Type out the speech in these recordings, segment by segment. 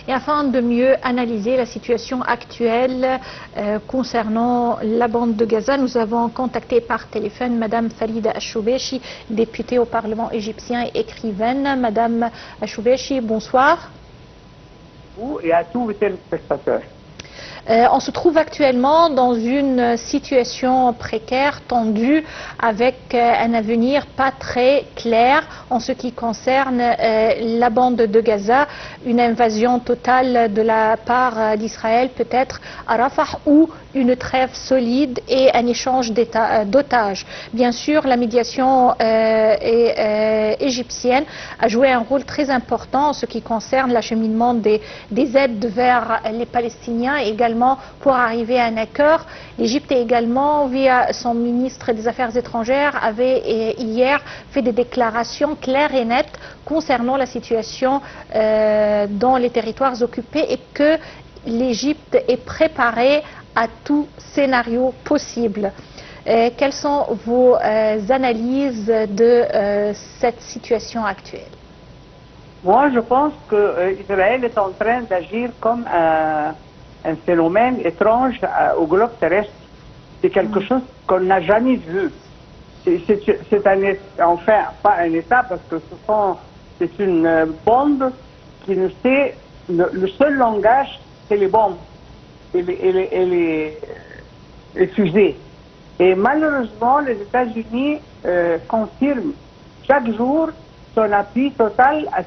et afin de mieux analyser la situation actuelle concernant la bande de Gaza, nous avons contacté par téléphone Madame Farida Achoubechi, députée au Parlement égyptien et écrivaine. Madame Achoubechi, bonsoir. Vous et à tous les téléspectateurs. On se trouve actuellement dans une situation précaire, tendue, avec un avenir pas très clair en ce qui concerne la bande de Gaza, une invasion totale de la part d'Israël peut-être à Rafah ou une trêve solide et un échange d'otages. Bien sûr, la médiation égyptienne a joué un rôle très important en ce qui concerne l'acheminement des aides vers les Palestiniens et également pour arriver à un accord. L'Égypte également, via son ministre des Affaires étrangères, avait hier fait des déclarations claires et nettes concernant la situation dans les territoires occupés et que l'Égypte est préparée à tout scénario possible. Quelles sont vos analyses de cette situation actuelle? Moi, je pense qu'Israël est en train d'agir comme un phénomène étrange au globe terrestre. C'est quelque chose qu'on n'a jamais vu. C'est enfin pas un État parce que c'est une bombe qui ne sait, le seul langage c'est les bombes et les fusées. Et malheureusement, les États-Unis confirment chaque jour son appui total à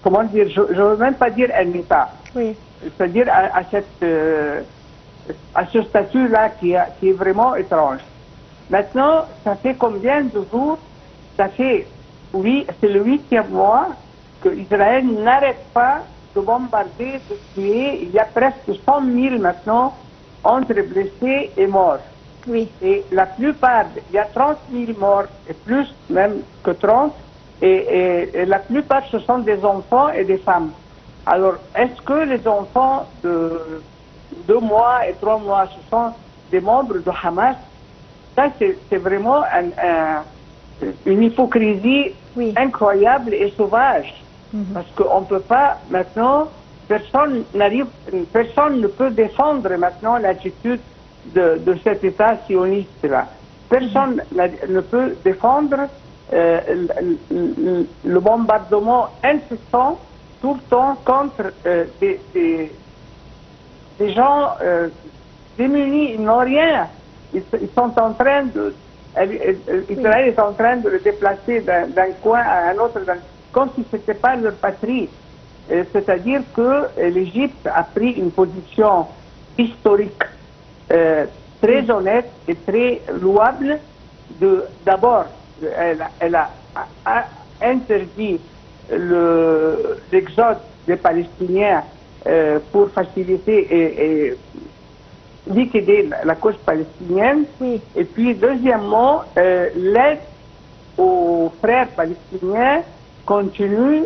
comment dire, je ne veux même pas dire un État, oui. C'est-à-dire à ce statut-là qui est vraiment étrange. Maintenant, ça fait combien de jours? Ça fait, oui, c'est le 8e mois que Israël n'arrête pas de bombarder, de tuer. Il y a presque 100 000 maintenant entre blessés et morts. Oui. Et la plupart, il y a 30 000 morts et plus même que 30, et la plupart ce sont des enfants et des femmes. Alors, est-ce que les enfants de 2 mois et 3 mois, ce sont des membres de Hamas? Ça, c'est vraiment une hypocrisie incroyable et sauvage. Parce qu'on ne peut pas maintenant, personne ne peut défendre maintenant l'attitude de cet État sioniste-là. Personne ne peut défendre le bombardement incessant tout le temps contre des gens démunis. Ils n'ont rien. Ils sont en train de... Israël est en train de le déplacer d'un coin à un autre, comme si ce n'était pas leur patrie. C'est-à-dire que l'Égypte a pris une position historique très honnête et très louable. D'abord, elle a interdit l'exode des Palestiniens pour faciliter et liquider la cause palestinienne. Oui. Et puis, deuxièmement, l'aide aux frères palestiniens continue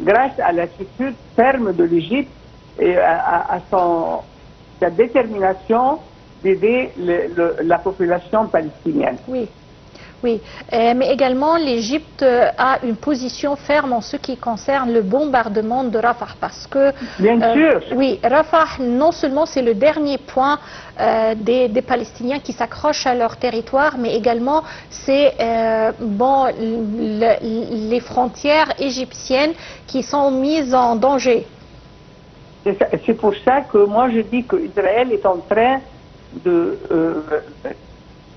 grâce à l'attitude ferme de l'Égypte et à sa détermination d'aider la population palestinienne. Oui. Oui, mais également l'Égypte a une position ferme en ce qui concerne le bombardement de Rafah parce que... Bien sûr. Oui, Rafah, non seulement c'est le dernier point des Palestiniens qui s'accrochent à leur territoire, mais également c'est les frontières égyptiennes qui sont mises en danger. C'est pour ça que moi je dis qu'Israël est en train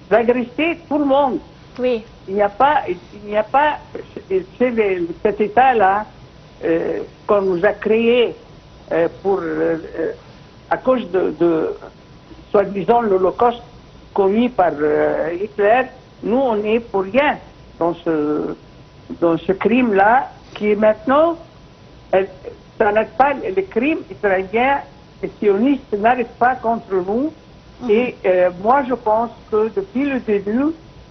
d'agresser tout le monde. Oui. Il n'y a pas cet État-là qu'on nous a créé à cause de soi-disant l'Holocauste commis par Hitler. Nous, on est pour rien dans ce crime-là qui est maintenant, ça n'arrête pas, les crimes israéliens et sionistes n'arrêtent pas contre nous. Et moi, je pense que depuis le début,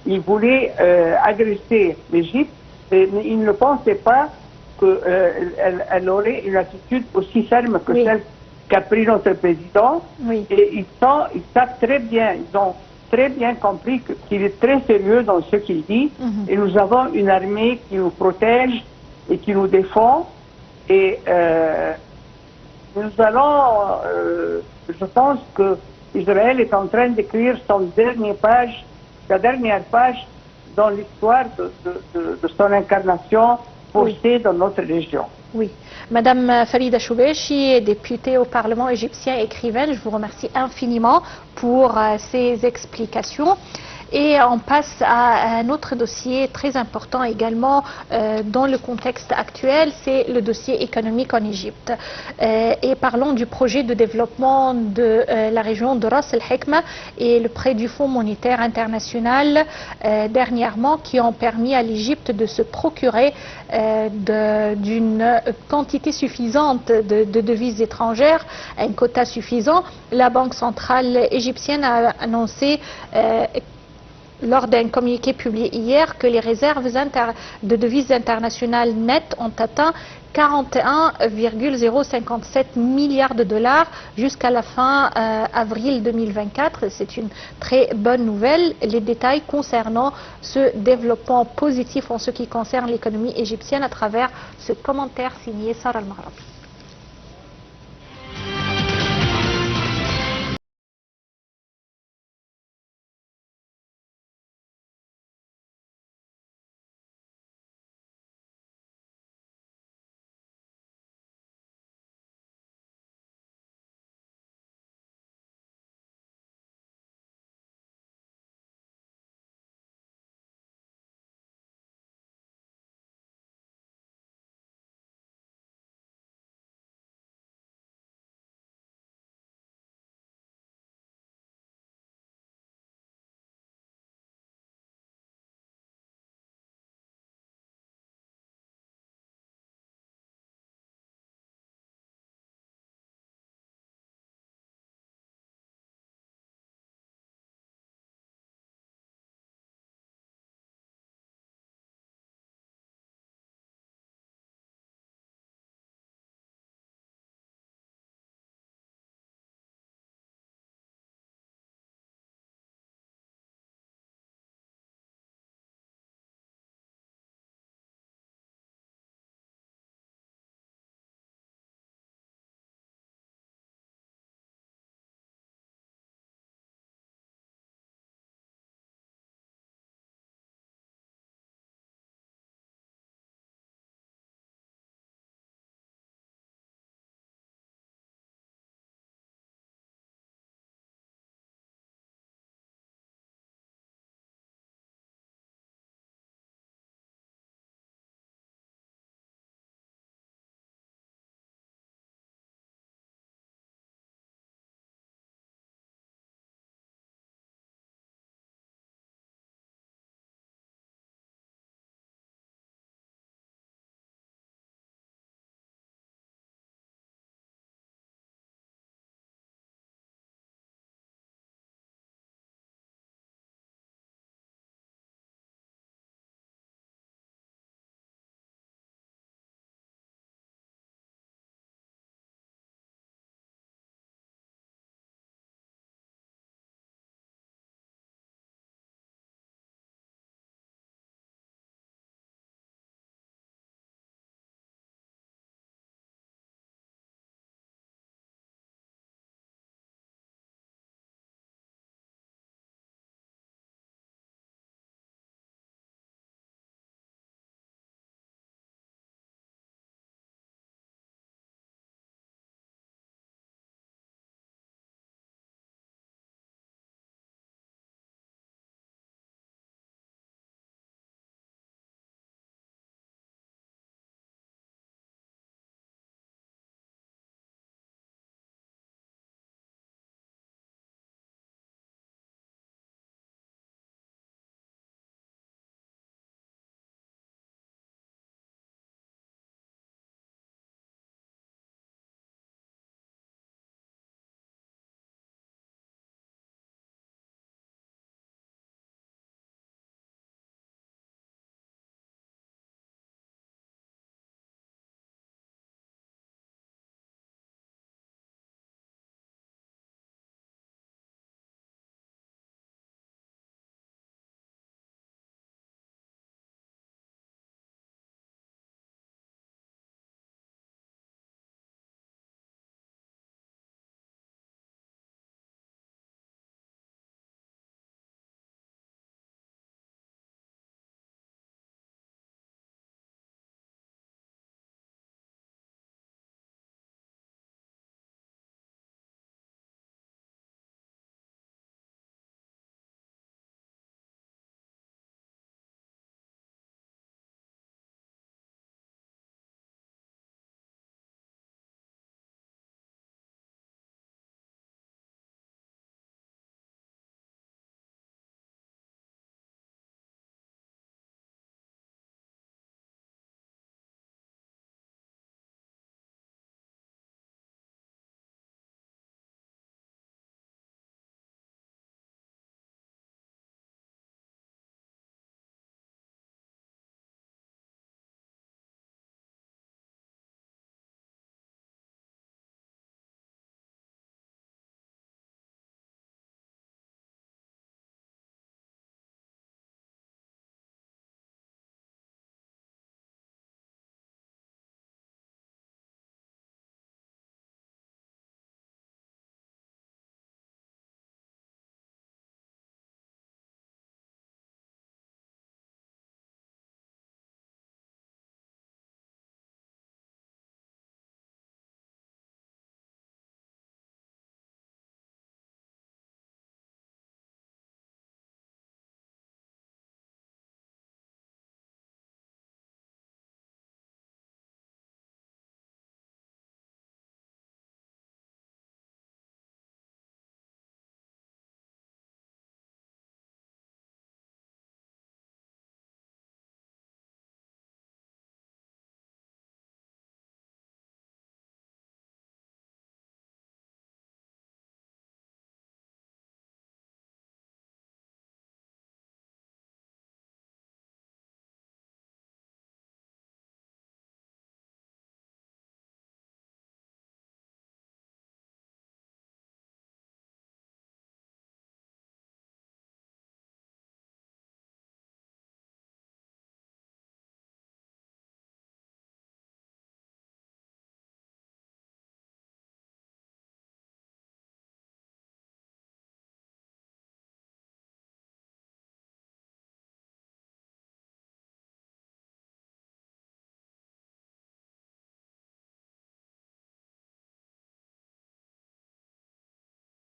ils voulaient agresser l'Égypte, mais ils ne pensaient pas qu'elle aurait une attitude aussi ferme que celle qu'a pris notre président. Oui. Et ils savent très bien, ils ont très bien compris qu'il est très sérieux dans ce qu'il dit. Et nous avons une armée qui nous protège et qui nous défend. Et nous allons, je pense que Israël est en train d'écrire sa dernière page dans l'histoire de son incarnation forcée dans notre région. Oui. Madame Farida Choubechi, députée au Parlement égyptien, écrivaine, je vous remercie infiniment pour ces explications. Et on passe à un autre dossier très important également dans le contexte actuel, c'est le dossier économique en Égypte. Et parlons du projet de développement de la région de Ras el-Hekma et le prêt du Fonds monétaire international dernièrement qui ont permis à l'Égypte de se procurer d'une quantité suffisante de devises étrangères, un quota suffisant. La Banque centrale égyptienne a annoncé lors d'un communiqué publié hier que les réserves de devises internationales nettes ont atteint 41,057 milliards de dollars jusqu'à la fin avril 2024. C'est une très bonne nouvelle. Les détails concernant ce développement positif en ce qui concerne l'économie égyptienne à travers ce commentaire signé Sarah Al-Maghrabi.